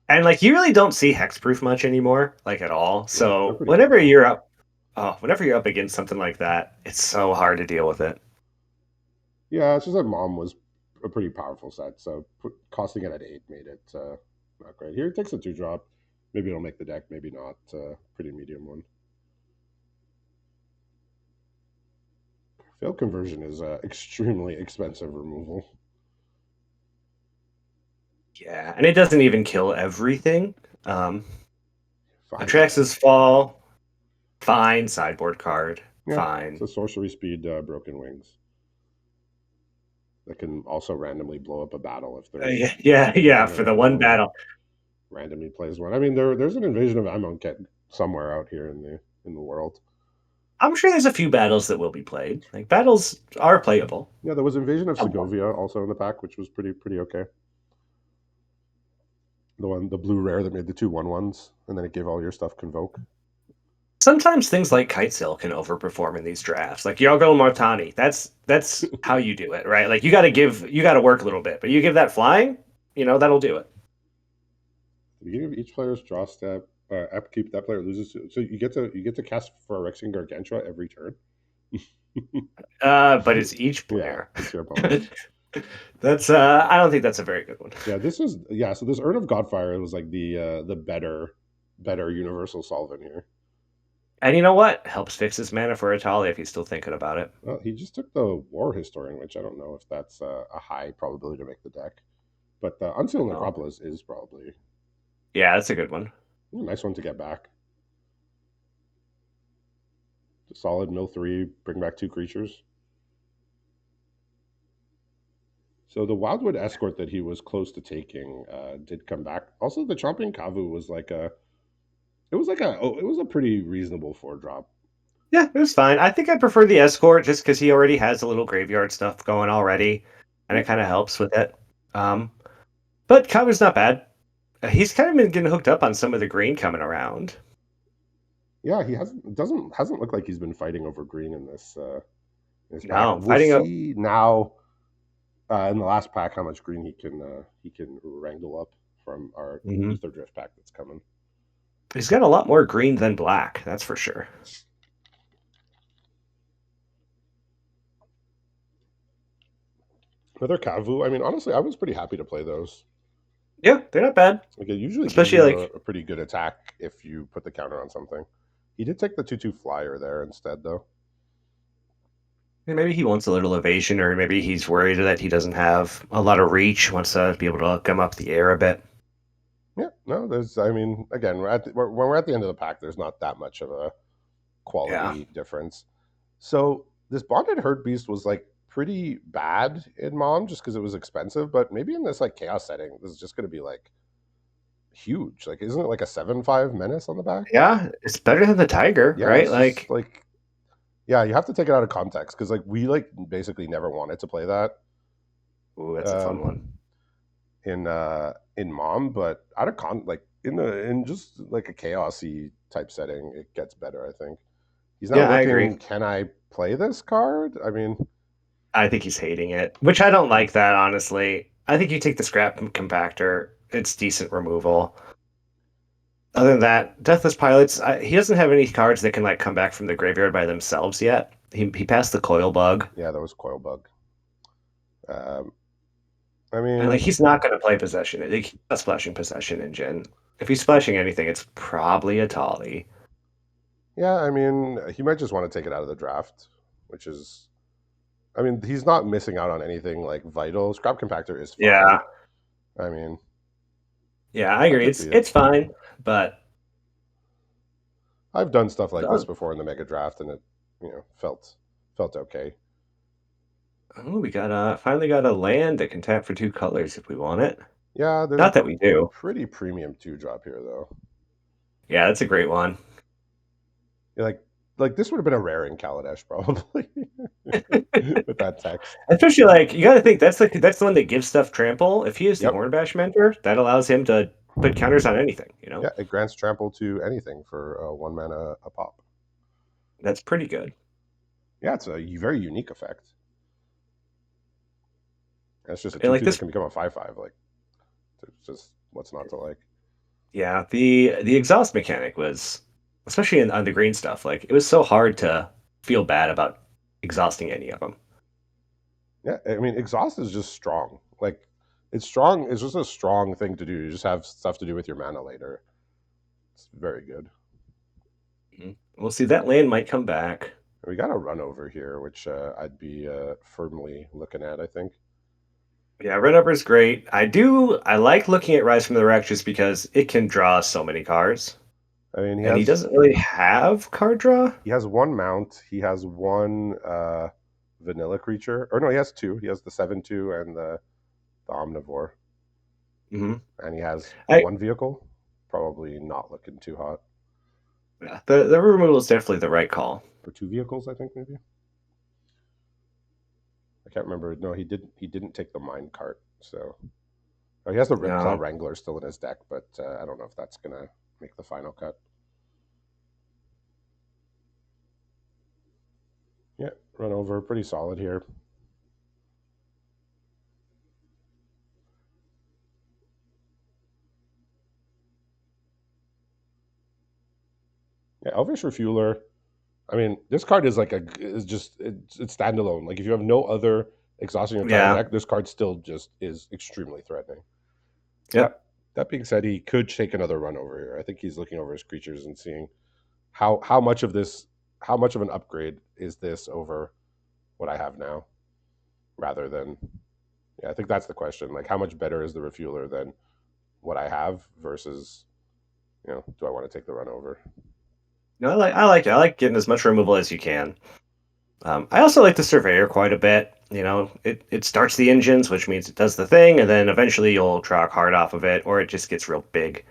And like you really don't see hexproof much anymore, like at all. No, they're So pretty powerful. whenever you're up against something like that, it's so hard to deal with it. Yeah, it's just that mom was a pretty powerful set, so costing it at 8 made it not great. Here it takes a 2 drop. Maybe it'll make the deck, maybe not. Pretty medium one. Failed conversion is extremely expensive removal. Yeah, and it doesn't even kill everything. Um, Fine. Atrax's Fall, fine. Sideboard card, Yeah, it's fine. a sorcery speed Broken Wings that can also randomly blow up a battle if there's Yeah, one for other the one opponent battle. randomly plays one. I mean, there's an invasion of Amonkhet somewhere out here in the world. I'm sure there's a few battles that will be played. Like battles are playable. Yeah, there was invasion of Somewhat. Segovia also in the pack, which was pretty okay. The blue rare that made the 2/1/1s, and then it gave all your stuff convoke. Sometimes things like Kitesail can overperform in these drafts. Like Yargo Martani, that's how you do it, right? Like you got to work a little bit, but you give that flying, that'll do it. The beginning of each player's draw step, upkeep, that player loses. So you get to cast Phyrexian Gargantua every turn. But it's each Yeah, player. it's your opponent. That's I don't think that's a very good one. Yeah, this was yeah. So this Urn of Godfire was like the better universal solvent here. And you know what? Helps fix his mana for Atali if he's still thinking about it. Well, he just took the War Historian, which I don't know if that's a high probability to make the deck, but the Unsealed Oh. Necropolis is probably Yeah, that's a good one. a nice one to get back. Solid mill 3, bring back 2 creatures. So the Wildwood Escort that he was close to taking did come back. Also, the Chomping Kavu was it was a pretty reasonable 4 drop. Yeah, it was fine. I think I prefer the escort just because he already has a little graveyard stuff going already, and Yeah, it kind of helps with it. Um, but Kabu's not bad. He's kind of been getting hooked up on some of the green coming around. yeah, he hasn't looked like he's been fighting over green in this pack. No, We'll fighting up. see now in the last pack how much green he can wrangle up from our Mhm. Aetherdrift pack that's coming. He's got a lot more green than black, that's for sure. Another Kavu. I mean, honestly, I was pretty happy to play those. Yeah, they're not bad, Like it usually gives especially you like a pretty good attack if you put the counter on something. He did take the 2/2 flyer there instead, though. maybe he wants a little evasion, or maybe he's worried that he doesn't have a lot of reach, wants to be able to come up the air a bit. Yeah, no, there's. I mean, again, when we're at the end of the pack, there's not that much of a Yeah. quality difference. So this bonded herd beast was like pretty bad in mom just because it was expensive, but maybe in this like chaos setting, this is just going to be like huge. Like, isn't it like a 7/5 menace on the back? Yeah, it's better than the tiger, Yeah, right? it's just Like, like yeah, you have to take it out of context because like we like basically never wanted to play that ooh, that's a fun one. um, in mom, but out of like in just like a chaosy type setting, it gets better. I think he's now Yeah, I agree. looking. Can I play this card? I mean, I think he's hating it, which I don't like that, honestly. I think you take the scrap compactor, it's decent removal. Other than that, Deathless Pilots, he doesn't have any cards that can like come back from the graveyard by themselves yet. He passed the coil bug. yeah, that was coil bug. Um, I And like mean, he's not gonna play possession. Like, he's not splashing possession engine. If he's splashing anything, it's probably a Tolly. yeah, I mean, he might just want to take it out of the draft, which is, I mean, he's not missing out on anything like vital. Scrap compactor is fine. Yeah. I mean, Yeah, I I agree. could see it. It's fine, but I've done stuff like this before in the mega draft, and it, felt okay. oh, we got finally got a land that can tap for 2 colors if we want it. Yeah, there's a Not that we do. pretty premium 2 drop here though. Yeah, that's a great one. Like like this would have been a rare in Kaladesh probably with that text. Especially like you got to think that's the one that gives stuff trample. If he is the Yep. Hornbash mentor, that allows him to put counters on anything. Yeah, it grants trample to anything for 1 mana a pop. That's pretty good. Yeah, it's a very unique effect. And it's just a And like 2/2 that this, can become a 5/5. Like, it's just what's not to like. yeah, the exhaust mechanic was, especially on the green stuff. Like it was so hard to feel bad about exhausting any of them. Yeah, I mean, exhaust is just strong. Like, it's strong. It's just a strong thing to do. You just have stuff to do with your mana later. It's very good. Mhm. We'll see that land might come back. We got a run over here, which I'd be firmly looking at. I think. Yeah, Red Upper's great. I like looking at Rise from the Wreck just because it can draw so many cards. I mean, And he doesn't really have card draw. he has one mount. He has one vanilla creature, or no, he has two. He has the 7/2 and the omnivore, Hmm. and he has I one vehicle. Probably not looking too hot. Yeah, the removal is definitely the right call. Or two vehicles, I think maybe. I can't remember. No, he didn't. He didn't take the mine cart. So he has the Ripclaw No, Wrangler still in his deck, but I don't know if that's gonna make the final cut. Yeah, run over, pretty solid here. Yeah, Elvish Refueler. I mean, this card is like it's standalone. Like if you have no other exhausting your entire yeah, deck, this card still just is extremely threatening. yep. That being said, he could take another run over here. I think he's looking over his creatures and seeing how much of this, how much of an upgrade is this over what I have now, rather than, yeah, I think that's the question. Like, how much better is the refueler than what I have versus, do I want to take the run over? No, I like it. I like getting as much removal as you can. I also like the Surveyor quite a bit. It starts the engines, which means it does the thing, and then eventually you'll draw a card off of it, or it just gets real big.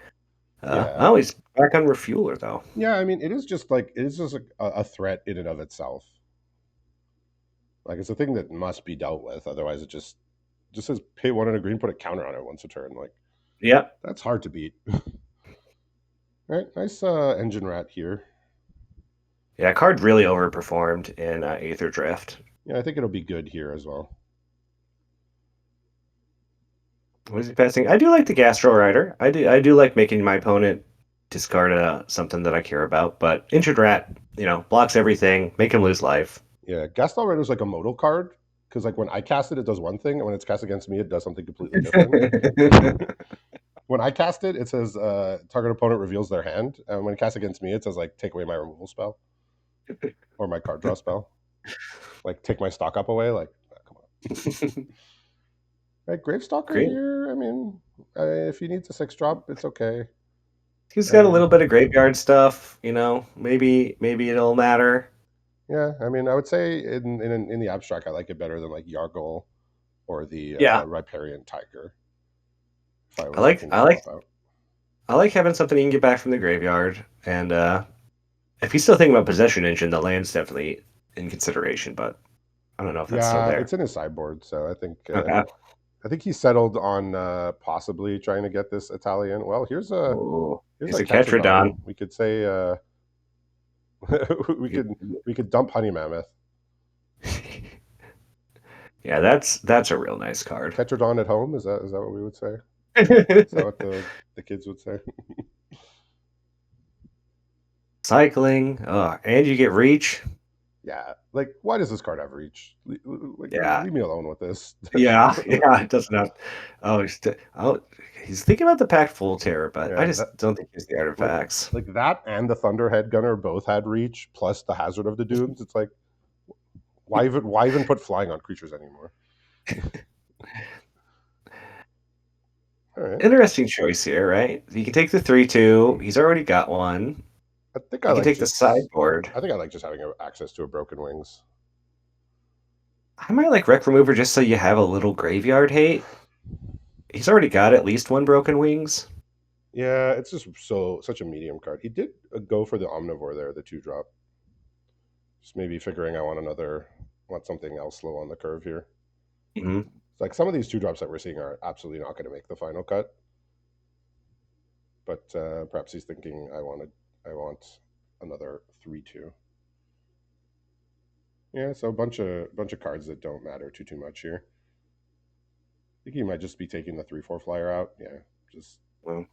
Yeah, Oh, he's back on Refueler though. yeah. I mean, it is just a threat in and of itself. Like, it's a thing that must be dealt with. Otherwise, it just says pay one and a green, put a counter on it once a turn. Like, Yep. that's hard to beat. All right, nice engine rat here. Yeah, card really overperformed in Aetherdrift. Yeah, I think it'll be good here as well. What is he passing? I do like the Gastro Rider. I do like making my opponent discard something that I care about, but Injured Rat, blocks everything, make him lose life. Yeah, Gaston Rider is like a modal card because like when I cast it, it does one thing, and when it's cast against me, it does something completely different. When I cast it, it says target opponent reveals their hand, and when it casts against me, it says like take away my removal spell or my card draw spell, like take my stock up away. Like, come on. Right, Gravestalker Great. here. I mean, if he needs a 6 drop, it's okay. He's I got a mean, little bit of graveyard stuff, maybe it'll matter. yeah. I mean, I would say in the abstract, I like it better than like Yargle or the Yeah. Riparian Tiger. If I I was like looking to I like swap out. I like having something you can get back from the graveyard. And if he's still thinking about Possession Engine, the land's definitely in consideration, but I don't know if that's still Yeah, there. it's in his sideboard, so Okay. I think he settled on possibly trying to get this Italian. Well, Oh, here's he's a a Ketradon. Ketradon. We could say we could dump Honey Mammoth. Yeah, that's a real nice card. Ketradon at home, is that what we would say? Is that what the kids would say? Cycling. Oh, and you get reach. Yeah. Like, why does this card have reach? Like, Yeah. leave me alone with this. Yeah. Yeah. It does not. Oh, he's thinking about the Pact Full Terror, but I Yeah, just don't think he's the like artifacts. like that and the Thunderhead Gunner both had reach plus the Hazard of the Dunes. It's like, why even put flying on creatures anymore? All right. Interesting choice here, right? He can take the 3/2. He's already got one. I think I He can like take the just sideboard. I think I like just having access to a Broken Wings. I might like Wreck Remover just so you have a little graveyard hate. He's already got at least one Broken Wings. Yeah, it's just such a medium card. He did go for the Omnivore there, the 2 drop. Just maybe figuring I want something else low on the curve here. Hmm. It's like some of these two drops that we're seeing are absolutely not going to make the final cut, but perhaps he's thinking I want another 3-2. Yeah, so a bunch of cards that don't matter too much here. I think he might just be taking the 3/4 flyer out. Yeah, just Well,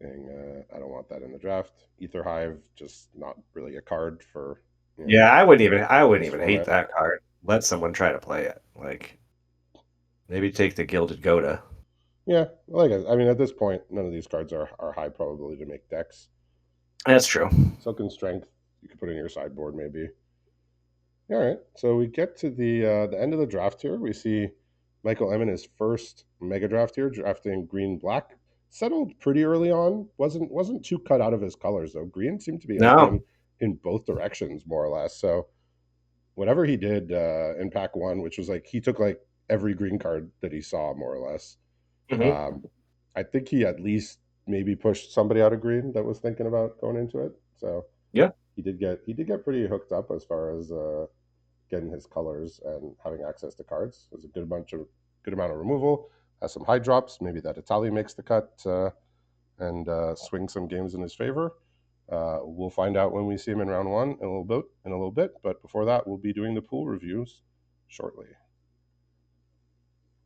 saying I don't want that in the draft. Ether Hive, just not really a card for yeah, I wouldn't this even hate format. that card. Let someone try to play it. Like maybe take the Gilded Goda. Yeah, I mean, at this point, none of these cards are high probability to make decks. That's true. Silken Strength, you could put in your sideboard maybe. All right, so we get to the end of the draft here. We see Michael M in his first mega draft here, drafting green black. Settled pretty early on. Wasn't too cut out of his colors though. Green seemed to be No. open in both directions more or less. So whatever he did in pack one, which was like he took like every green card that he saw more or less. Hmm. Um, I think he at least maybe pushed somebody out of green that was thinking about going into it. So Yeah. he did get pretty hooked up as far as getting his colors and having access to cards. There's a good amount of removal. Has some high drops. Maybe that Italia makes the cut and swing some games in his favor. We'll find out when we see him in round one in a little bit. But before that, we'll be doing the pool reviews shortly.